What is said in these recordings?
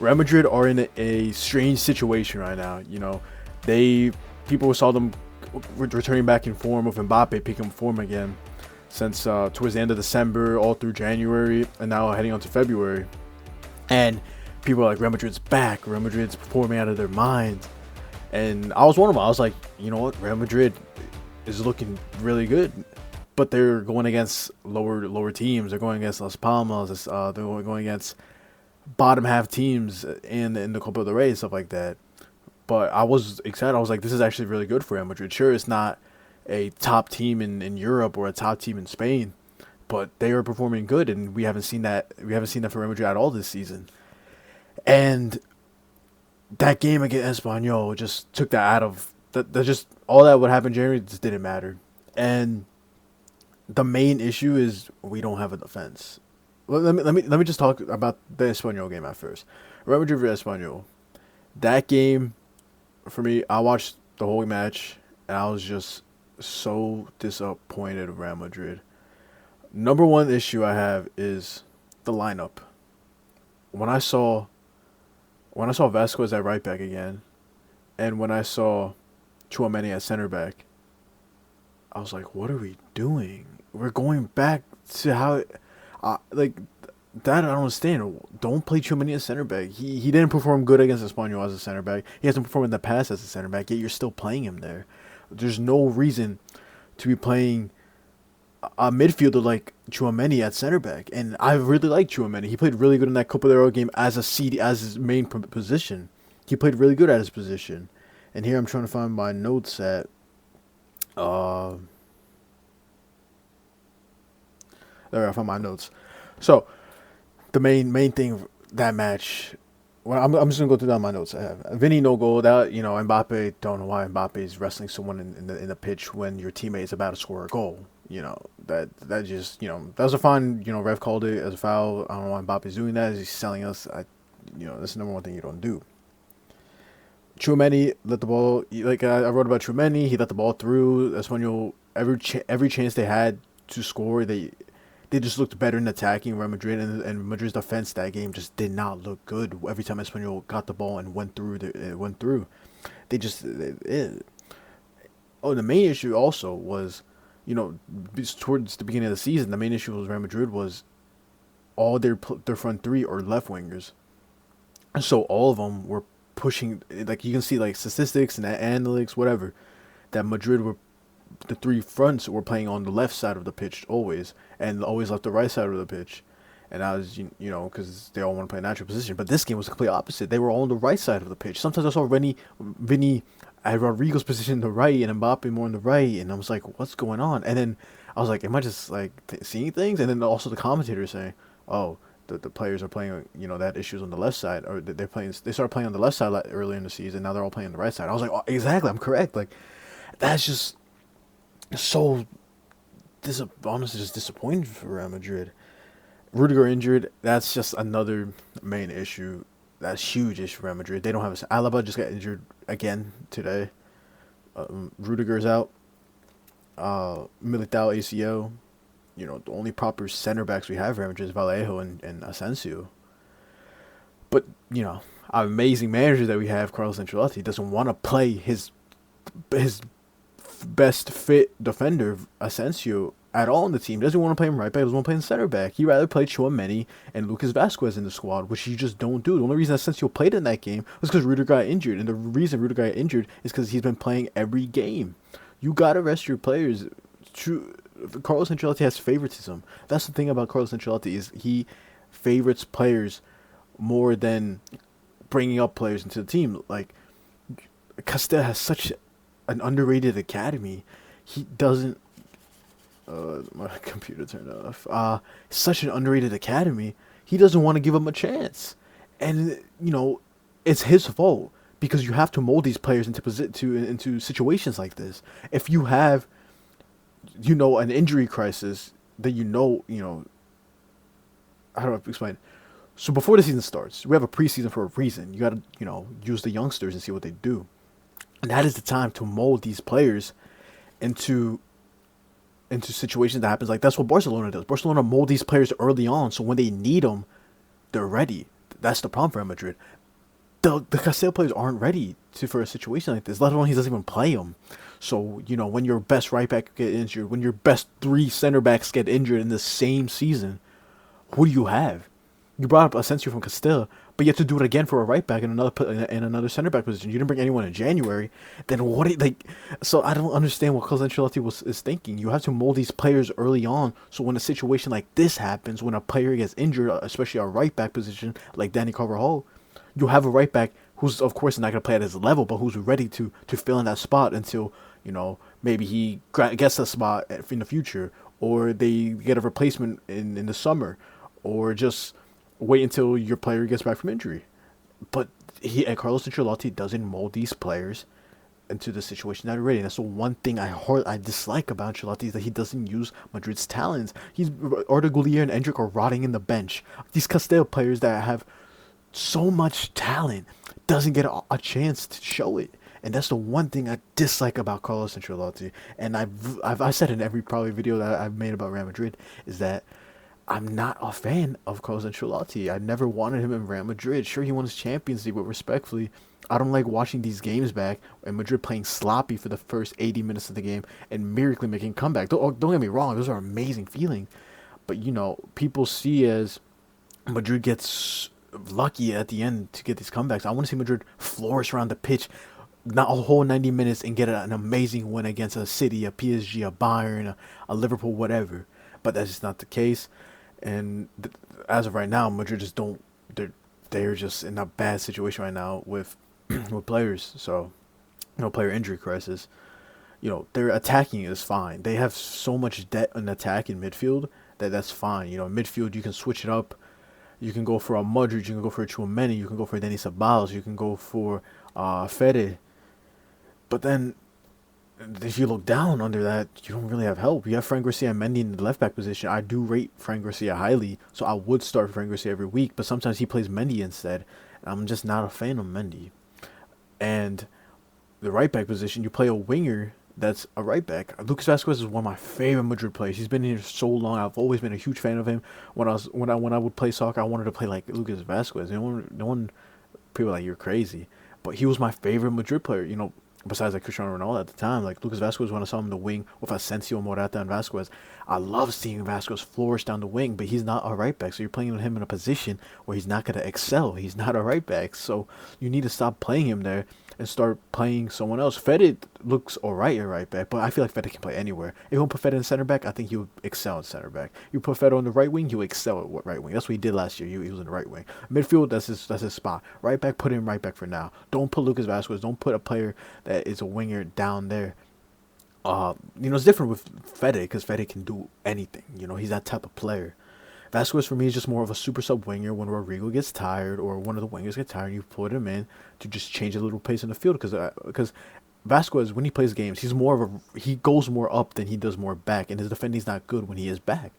Real Madrid are in a strange situation right now. People saw them returning back in form with Mbappe picking form again since towards the end of December, all through January, and now heading on to February. And people are like, Real Madrid's back. Real Madrid's performing out of their minds. And I was one of them. I was like, you know what? Real Madrid is looking really good. But they're going against lower teams. They're going against Las Palmas. They're going against bottom half teams in the Copa del Rey and stuff like that. But I was excited. I was like, this is actually really good for Real Madrid. Sure, it's not a top team in Europe or a top team in Spain, but they are performing good, and we haven't seen that. We haven't seen that for Real Madrid at all this season. And that game against Espanyol just took that out of that. Just all that would happen in January just didn't matter. And the main issue is we don't have a defense. Let me just talk about the Espanyol game at first. Real Madrid vs Espanyol. That game, for me, I watched the whole match and I was just so disappointed with Real Madrid. Number one issue I have is the lineup. When I saw Vasquez at right back again, and when I saw Tchouaméni at center back, I was like, what are we doing? We're going back to how like that. I don't understand. Don't play Tchouaméni as center back. He didn't perform good against Espanyol as a center back. He hasn't performed in the past as a center back, yet you're still playing him there. There's no reason to be playing a midfielder like Tchouaméni at center back. And I really like Tchouaméni. He played really good in that Copa del Rey game as his main position. He played really good at his position. And here I'm trying to find my notes at there, I found my notes. So, the main thing of that match. Well, I'm just gonna go through down my notes. I have Vini no goal. That Mbappe. Don't know why Mbappe is wrestling someone in the pitch when your teammate is about to score a goal. That just that was a fine. Ref called it as a foul. I don't know why Mbappe's doing that. He's selling us. That's the number one thing you don't do. Tchouaméni let the ball. Like I wrote about Tchouaméni. He let the ball through. Espanyol every chance they had to score, they just looked better in attacking Real Madrid, and Madrid's defense that game just did not look good. Every time Espanyol got the ball and went through, They just. The main issue also was, towards the beginning of the season, the main issue was Real Madrid was all their front three are left wingers, and so all of them were pushing. Like you can see, like statistics and analytics, whatever, that Madrid were. The three fronts were playing on the left side of the pitch always, and always left the right side of the pitch. And I was, because they all want to play a natural position. But this game was the complete opposite. They were all on the right side of the pitch. Sometimes I saw Vini at Rodrygo's position on the right, and Mbappe more on the right. And I was like, what's going on? And then I was like, am I just like seeing things? And then also the commentator saying, oh, the players are playing, that issues on the left side, or they started playing on the left side earlier in the season. Now they're all playing on the right side. I was like, oh, exactly, I'm correct. Like, that's just so honestly just disappointing for Real Madrid. Rudiger injured. That's just another main issue. That's huge issue for Real Madrid. They don't have Alaba just got injured again today. Rudiger's out. Militao ACL. The only proper center backs we have for Real Madrid is Vallejo and Asensio. But our amazing manager that we have, Carlos Ancelotti, doesn't want to play his best fit defender, Asensio, at all in the team. Doesn't want to play him right back, doesn't want to play him center back. He'd rather play Tchouaméni and Lucas Vasquez in the squad, which you just don't do. The only reason Asensio played in that game was because Rudiger got injured, and the reason Rudiger got injured is because he's been playing every game. You gotta rest your players. Carlos Ancelotti has favoritism. That's the thing about Carlos Ancelotti, is he favorites players more than bringing up players into the team. Like, Castel has such an underrated academy. He doesn't. My computer turned off. Such an underrated academy. He doesn't want to give him a chance, and it's his fault, because you have to mold these players into situations like this. If you have, an injury crisis, then how do I explain? So before the season starts, we have a preseason for a reason. You got to use the youngsters and see what they do. And that is the time to mold these players into situations that happens. Like, that's what Barcelona does. Barcelona mold these players early on, so when they need them, they're ready. that's the problem for Real Madrid. The Castile players aren't ready for a situation like this, let alone he doesn't even play them. So, when your best right back get injured, when your best 3 center backs get injured in the same season, who do you have? You brought up Asensio from Castilla, but you have to do it again for a right back in another center back position. You didn't bring anyone in January. Then what? So I don't understand what Carlo Ancelotti is thinking. You have to mold these players early on, so when a situation like this happens, when a player gets injured, especially a right back position like Danny Carvajal, you have a right back who's of course not going to play at his level, but who's ready to fill in that spot until maybe he gets a spot in the future, or they get a replacement in the summer, or just wait until your player gets back from injury. But Carlos Ancelotti doesn't mold these players into the situation that are ready. And that's the one thing I dislike about Ancelotti, is that he doesn't use Madrid's talents. Arda Güler and Endrick are rotting in the bench. These Castile players that have so much talent doesn't get a chance to show it. And that's the one thing I dislike about Carlos Ancelotti. And I've said in every probably video that I've made about Real Madrid, is that I'm not a fan of Carlos Ancelotti. I never wanted him in Real Madrid. Sure, he won his Champions League, but respectfully, I don't like watching these games back and Madrid playing sloppy for the first 80 minutes of the game and miraculously making a comeback. Don't get me wrong, those are amazing feelings. But, people see as Madrid gets lucky at the end to get these comebacks. I want to see Madrid flourish around the pitch, not a whole 90 minutes, and get an amazing win against a City, a PSG, a Bayern, a Liverpool, whatever. But that's just not the case. And as of right now, Madrid just don't. They're just in a bad situation right now with players. So, player injury crisis. Their attacking is fine. They have so much depth in attack in midfield that's fine. Midfield you can switch it up. You can go for a Madrid. You can go for a Tchouameni. You can go for Denis Ceballos. You can go for Fede. But then, if you look down under that, you don't really have help. You have Fran Garcia and Mendy in the left back position. I do rate Fran Garcia highly, so I would start Fran Garcia every week, but sometimes he plays Mendy instead. I'm just not a fan of Mendy. And the right back position, you play a winger that's a right back. Lucas Vazquez is one of my favorite Madrid players. He's been here so long. I've always been a huge fan of him. When I would play soccer, I wanted to play like Lucas Vazquez. No one people were like, you're crazy. But he was my favorite Madrid player, besides like Cristiano Ronaldo at the time. Like Lucas Vazquez, when I saw him in the wing with Asensio, Morata, and Vazquez, I love seeing Vazquez flourish down the wing, but he's not a right back, so you're playing him in a position where he's not going to excel. He's not a right back, so you need to stop playing him there and start playing someone else. Fede looks alright at right back, but I feel like Fede can play anywhere. If you want to put Fede in center back, I think he would excel in center back. You put Fede on the right wing, he would excel at right wing. That's what he did last year. He was in the right wing. Midfield, that's his spot. Right back, put him right back for now. Don't put Lucas Vazquez. Don't put a player that is a winger down there. It's different with Fede, because Fede can do anything. He's that type of player. Vazquez for me is just more of a super sub winger. When Rodrygo gets tired or one of the wingers get tired, you put him in to just change a little pace in the field. Because Vazquez, when he plays games, he goes more up than he does more back, and his defending's not good when he is back.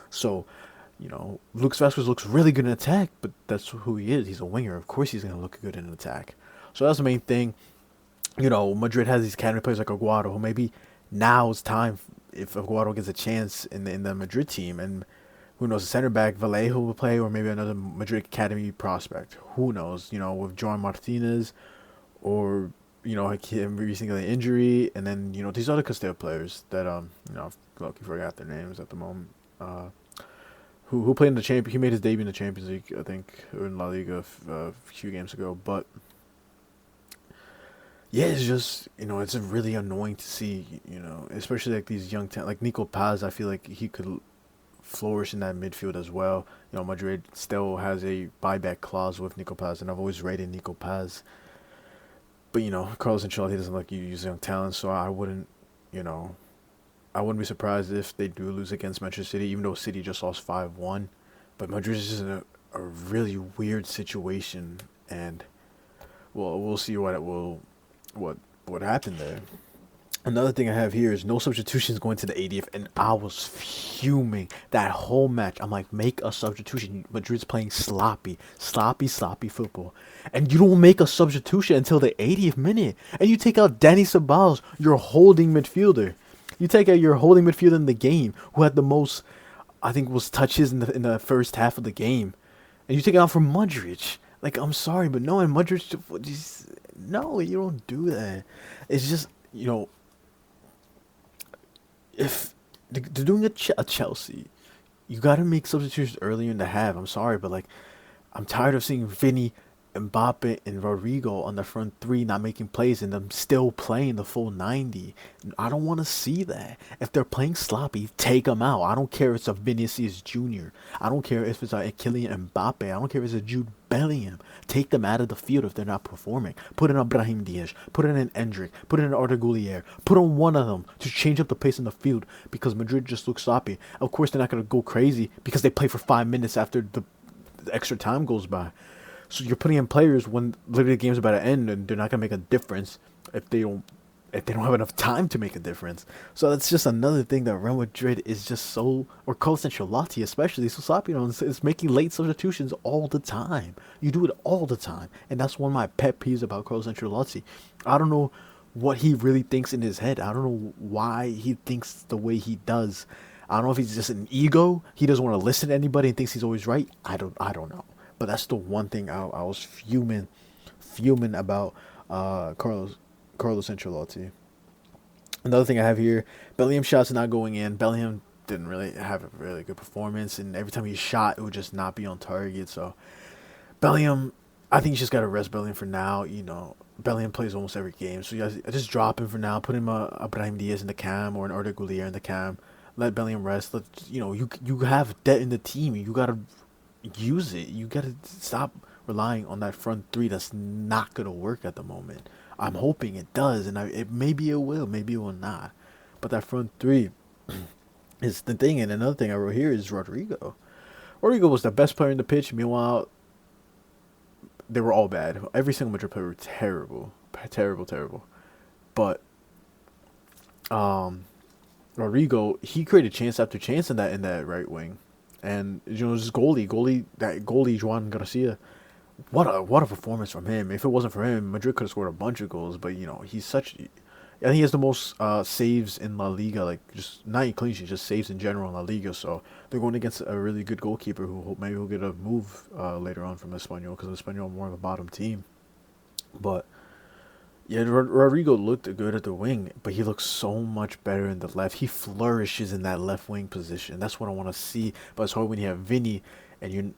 So, Lucas Vazquez looks really good in attack, but that's who he is. He's a winger. Of course, he's gonna look good in attack. So that's the main thing. Madrid has these academy players like Aguado, who maybe now is time if Aguado gets a chance in the Madrid team, and who knows, the center back Vallejo will play, or maybe another Madrid academy prospect. Who knows? With John Martinez, or him recently an injury, and then these other Castile players that I forgot their names at the moment. Who played in the champion? He made his debut in the Champions League, I think, or in La Liga a few games ago, but. Yeah, it's just, it's really annoying to see, especially like these young talent, like Nico Paz. I feel like he could flourish in that midfield as well. Madrid still has a buyback clause with Nico Paz, and I've always rated Nico Paz. But, Carlos Ancelotti doesn't like you use young talent, so I wouldn't be surprised if they do lose against Manchester City, even though City just lost 5-1. But Madrid is just in a really weird situation, and we'll see what happened there. Another thing I have here is no substitutions going to the 80th, and I was fuming that whole match. I'm like, make a substitution. Madrid's playing sloppy football, and you don't make a substitution until the 80th minute, and you take out Dani Ceballos, your holding midfielder. You take out your holding midfielder in the game, who had the most, I think, was touches in the first half of the game, and you take it out from Modric. Like, I'm sorry, but no, in Madrid, just, no, you don't do that. It's just, if they're doing a Chelsea, you got to make substitutions earlier in the half. I'm sorry, but like, I'm tired of seeing Vini, Mbappe, and Rodrygo on the front three not making plays and them still playing the full 90. I don't want to see that. If they're playing sloppy, take them out. I don't care if it's a Vinicius Jr. I don't care if it's a Kylian Mbappe. I don't care if it's a Jude Bellingham. Take them out of the field if they're not performing. Put in a Brahim Diaz. Put in an Endrick. Put in an Rodrygo Here. Put on one of them to change up the pace in the field because Madrid just looks sloppy. Of course, they're not going to go crazy because they play for 5 minutes after the extra time goes by. So you're putting in players when literally the game's about to end and they're not gonna make a difference if they don't have enough time to make a difference. So that's just another thing that Real Madrid is just so, or Carlos Ancelotti especially, so sloppy. It's making late substitutions all the time. You do it all the time, and that's one of my pet peeves about Carlos Ancelotti. I don't know what he really thinks in his head. I don't know why he thinks the way he does. I don't know if he's just an ego. He doesn't want to listen to anybody and thinks he's always right. I don't know. But that's the one thing I was fuming about Carlos Ancelotti. Another thing I have here, Bellingham shots not going in. Bellingham didn't really have a really good performance, and every time he shot, it would just not be on target. So Bellingham, I think you just got to rest Bellingham for now. Bellingham plays almost every game, so you guys just drop him for now. Put him a Brahim Diaz in the cam or an Arda Gulier in the cam. Let Bellingham rest. You have debt in the team. You gotta use it. You gotta stop relying on that front three that's not gonna work at the moment. I'm hoping it does, and maybe it will, maybe it will not. But that front three is the thing. And another thing I wrote here is Rodrygo. Rodrygo was the best player in the pitch. Meanwhile, they were all bad. Every single Madrid player were terrible, terrible, terrible. But Rodrygo, he created chance after chance in that right wing. And this goalie Juan Garcia, what a performance from him. If it wasn't for him, Madrid could have scored a bunch of goals. But he's such. I think he has the most saves in La Liga, like just not even clean sheets, just saves in general in La Liga. So they're going against a really good goalkeeper who maybe will get a move later on from Espanyol, because Espanyol are more of a bottom team. But yeah, Rodrygo looked good at the wing, but he looks so much better in the left. He flourishes in that left wing position. That's what I want to see. But it's hard when you have Vini, and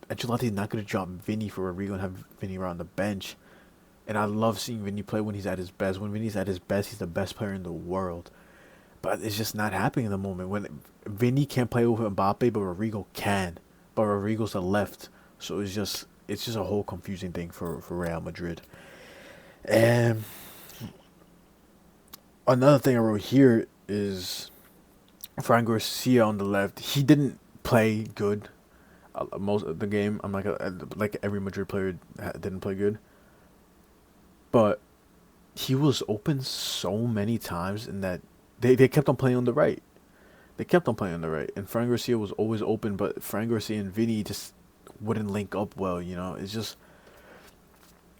Ancelotti is not going to drop Vini for Rodrygo and have Vini around the bench. And I love seeing Vini play when he's at his best. When Vini's at his best, he's the best player in the world. But it's just not happening in the moment. When Vini can't play with Mbappe, but Rodrygo can. But Rodrygo's the left. So it's just a whole confusing thing for Real Madrid. And another thing I wrote here is Fran Garcia on the left. He didn't play good most of the game. I'm like every Madrid player didn't play good, but he was open so many times in that they kept on playing on the right. They kept on playing on the right, and Fran Garcia was always open, but Fran Garcia and Vini just wouldn't link up well. It's just.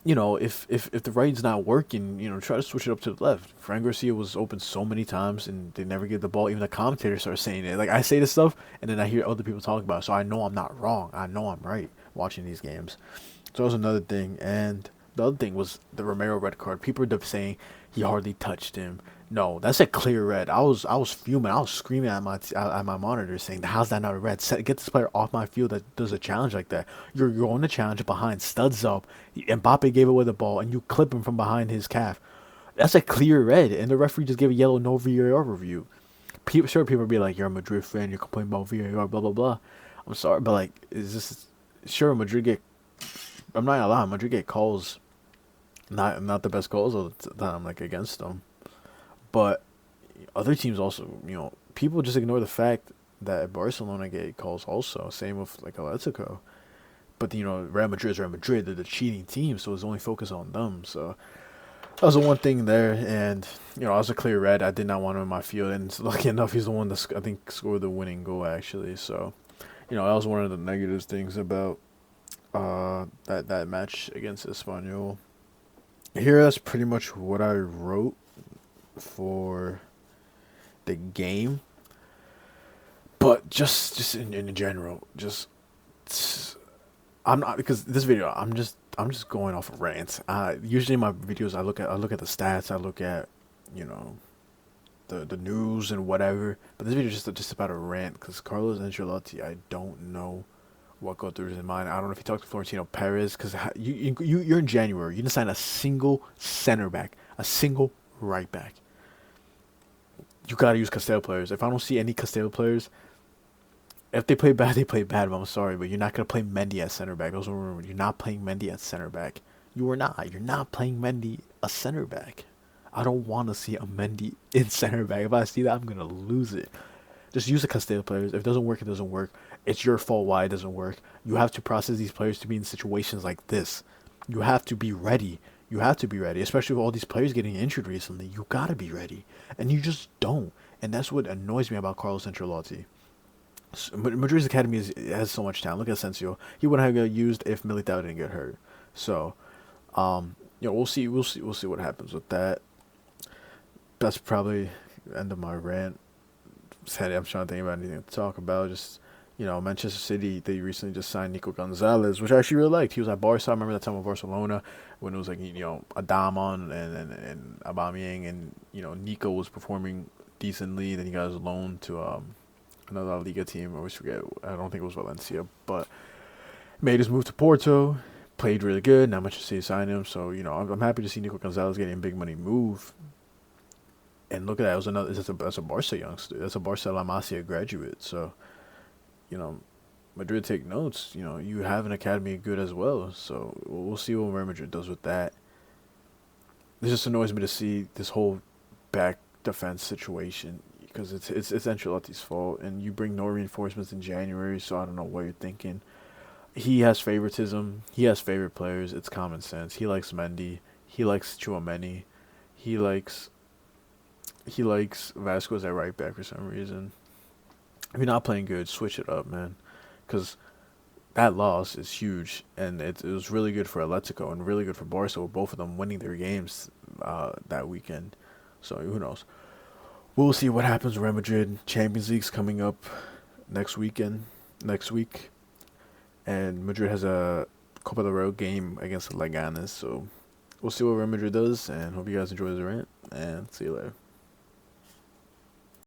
If the right's not working, try to switch it up to the left. Fran Garcia was open so many times, and they never give the ball. Even the commentators start saying it. Like, I say this stuff, and then I hear other people talk about it, so I know I'm not wrong. I know I'm right watching these games. So that was another thing. And the other thing was the Romero red card. People are saying he hardly touched him. No, that's a clear red. I was fuming. I was screaming at my monitor saying, "How's that not a red? Get this player off my field that does a challenge like that. You're on the challenge behind, studs up. Mbappe gave away the ball, and you clip him from behind his calf. That's a clear red, and the referee just gave a yellow, no VAR review. People will be like, "You're a Madrid fan. You're complaining about VAR, blah blah blah." I'm sorry, but like, is this sure Madrid get? I'm not gonna lie, Madrid get calls, not the best calls all the time, like against them. But other teams also, people just ignore the fact that Barcelona get calls also. Same with like Atletico. But Real Madrid is Real Madrid. They're the cheating team, so it's only focused on them. So that was the one thing there. And I was a clear red. I did not want him in my field, and lucky enough, he's the one that I think scored the winning goal actually. So that was one of the negative things about that match against Espanyol. Here, that's pretty much what I wrote for the game. But just in general, just I'm not, because this video I'm just going off of rants. Usually in my videos I look at the stats, I look at, you know, the news and whatever. But this video is just about a rant because Carlos Ancelotti, I don't know what go through his mind. I don't know if he talked to Florentino Perez because you're in January. You didn't sign a single center back, a single right back. You gotta use Castell players. If I don't see any Castell players, if they play bad, they play bad. But I'm sorry, but you're not gonna play Mendy at center back. Those are rumors. You're not playing Mendy at center back. You are not. You're not playing Mendy a center back. I don't want to see a Mendy in center back. If I see that, I'm gonna lose it. Just use the Castell players. If it doesn't work, it doesn't work. It's your fault why it doesn't work. You have to process these players to be in situations like this. You have to be ready. You have to be ready, especially with all these players getting injured recently. You gotta be ready, and you just don't. And that's what annoys me about Carlos Ancelotti. Madrid's academy has so much talent. Look at Asensio. He wouldn't have got used if Militao didn't get hurt. So, we'll see. We'll see what happens with that. That's probably the end of my rant. I'm trying to think about anything to talk about. Just, Manchester City, they recently just signed Nico Gonzalez, which I actually really liked. He was at Barca. I remember that time with Barcelona when it was like, Adamon and Aubameyang, and Nico was performing decently. Then he got his loan to another Liga team. I always forget. I don't think it was Valencia, but made his move to Porto. Played really good. Not much to say signed him. So I'm happy to see Nico Gonzalez getting a big money move. And look at that. It was another. That's a Barca youngster. That's a Barca La Masia graduate. So, Madrid, take notes. You have an academy good as well. So we'll see what Real Madrid does with that. It just annoys me to see this whole back defense situation because it's Ancelotti's fault, and you bring no reinforcements in January. So I don't know what you're thinking. He has favoritism. He has favorite players. It's common sense. He likes Mendy. He likes Chouameni. He likes Vasquez at right back for some reason. If you're not playing good, switch it up, man. Because that loss is huge, and it was really good for Atletico and really good for Barca, with both of them winning their games that weekend. So who knows? We'll see what happens with Real Madrid. Champions League's coming up next week, and Madrid has a Copa del Rey game against Leganes. So we'll see what Real Madrid does, and hope you guys enjoy the rant, and see you later.